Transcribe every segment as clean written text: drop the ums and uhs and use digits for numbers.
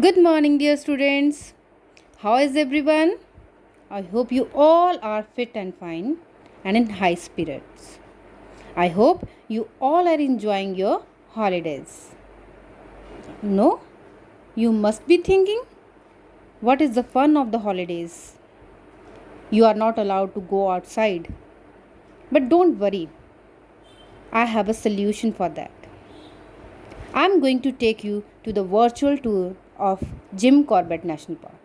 Good morning, dear students. How is everyone? I hope you all are fit and fine and in high spirits. I hope you all are enjoying your holidays. No? You must be thinking, what is the fun of the holidays? You are not allowed to go outside. But don't worry, I have a solution for that. I'm going to take you to the virtual tour of Jim Corbett National Park.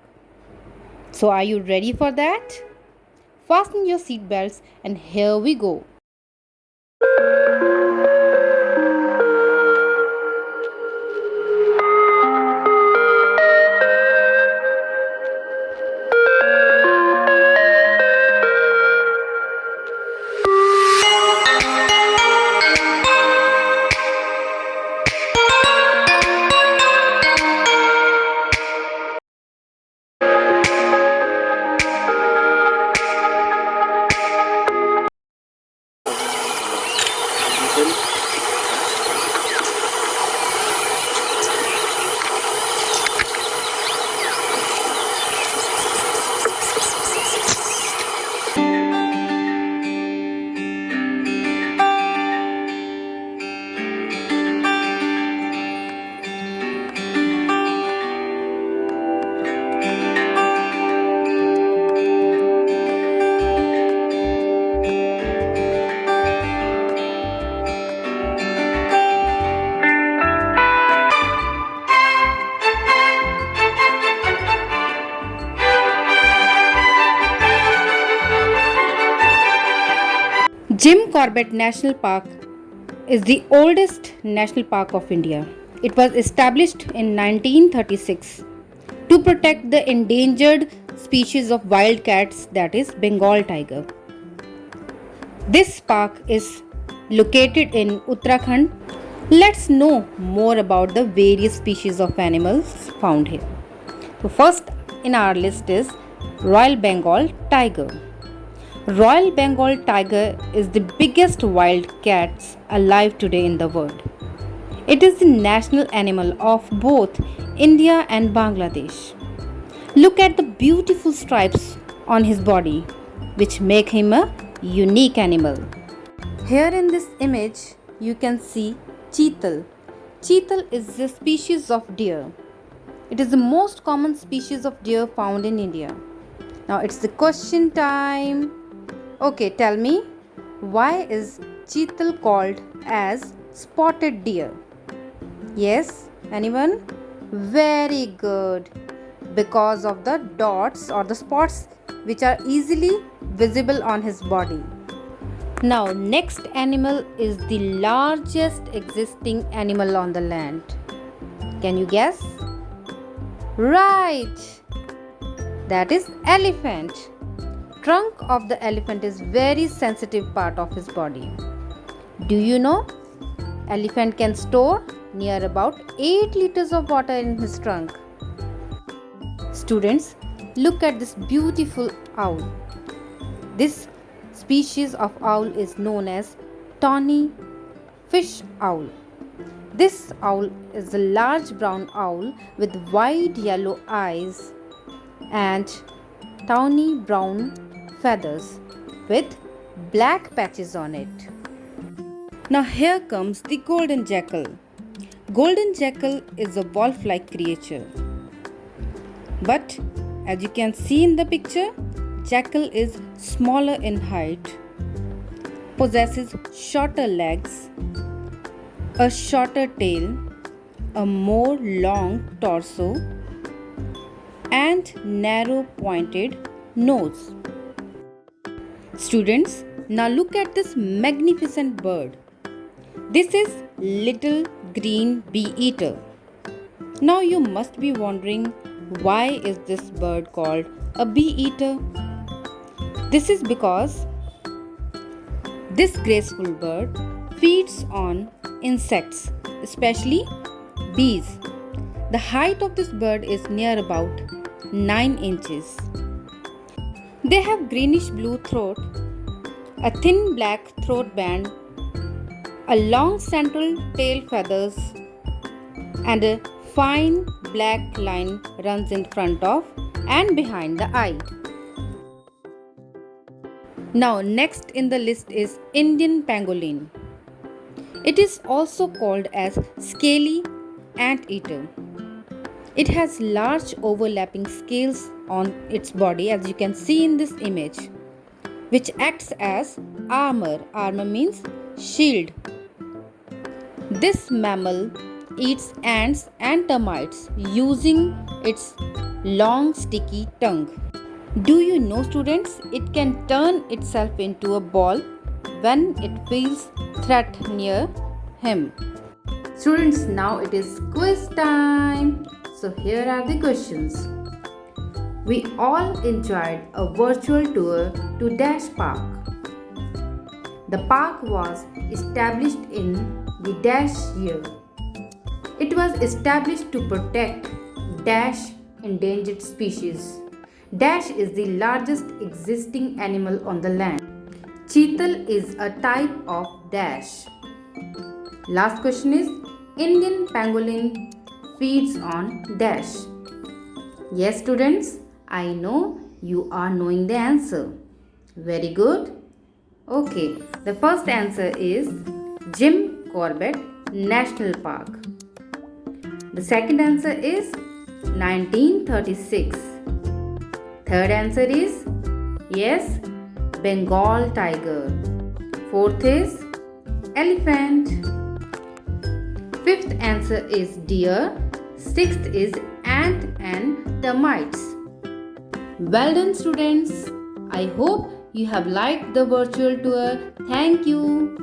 So, are you ready for that? Fasten your seatbelts and here we go. Jim Corbett National Park is the oldest national park of India. It was established in 1936 to protect the endangered species of wild cats, that is Bengal tiger. This park is located in Uttarakhand. Let's know more about the various species of animals found here. So first in our list is Royal Bengal tiger. Royal Bengal tiger is the biggest wild cat alive today in the world. It is the national animal of both India and Bangladesh. Look at the beautiful stripes on his body, which make him a unique animal. Here in this image, you can see cheetal. Cheetal is a species of deer. It is the most common species of deer found in India. Now it's the question time. Okay, tell me, why is cheetal called as spotted deer? Yes, anyone? Very good. Because of the dots or the spots which are easily visible on his body. Now, next animal is the largest existing animal on the land. Can you guess? Right. That is elephant. Trunk of the elephant is very sensitive part of his body. Do you know? Elephant can store near about 8 liters of water in his trunk. Students, look at this beautiful owl. This species of owl is known as tawny fish owl. This owl is a large brown owl with wide yellow eyes and tawny brown feathers with black patches on it. Now here comes the golden jackal. Golden jackal is a wolf-like creature. But as you can see in the picture, jackal is smaller in height, possesses shorter legs, a shorter tail, a more long torso, and narrow pointed nose. Students, now look at this magnificent bird. This is little green bee eater. Now you must be wondering, why is this bird called a bee eater? This is because this graceful bird feeds on insects, especially bees. The height of this bird is near about 9 inches. They have greenish blue throat, a thin black throat band, a long central tail feathers, and a fine black line runs in front of and behind the eye. Now, next in the list is Indian pangolin. It is also called as scaly anteater. It has large overlapping scales on its body, as you can see in this image, which acts as armor. Armor means shield. This mammal eats ants and termites using its long sticky tongue. Do you know, students, it can turn itself into a ball when it feels threat near him. Students, now it is quiz time. So here are the questions. We all enjoyed a virtual tour to Dash Park. The park was established in the Dash year. It was established to protect Dash endangered species. Dash is the largest existing animal on the land. Cheetal is a type of Dash. Last question is, Indian pangolin feeds on Dash. Yes, students, I know you are knowing the answer. Very good. Okay, the first answer is Jim Corbett National Park. The second answer is 1936. Third answer is yes, Bengal tiger. Fourth is elephant. Fifth answer is deer. Sixth is ant and termites. Well done, students. I hope you have liked the virtual tour. Thank you.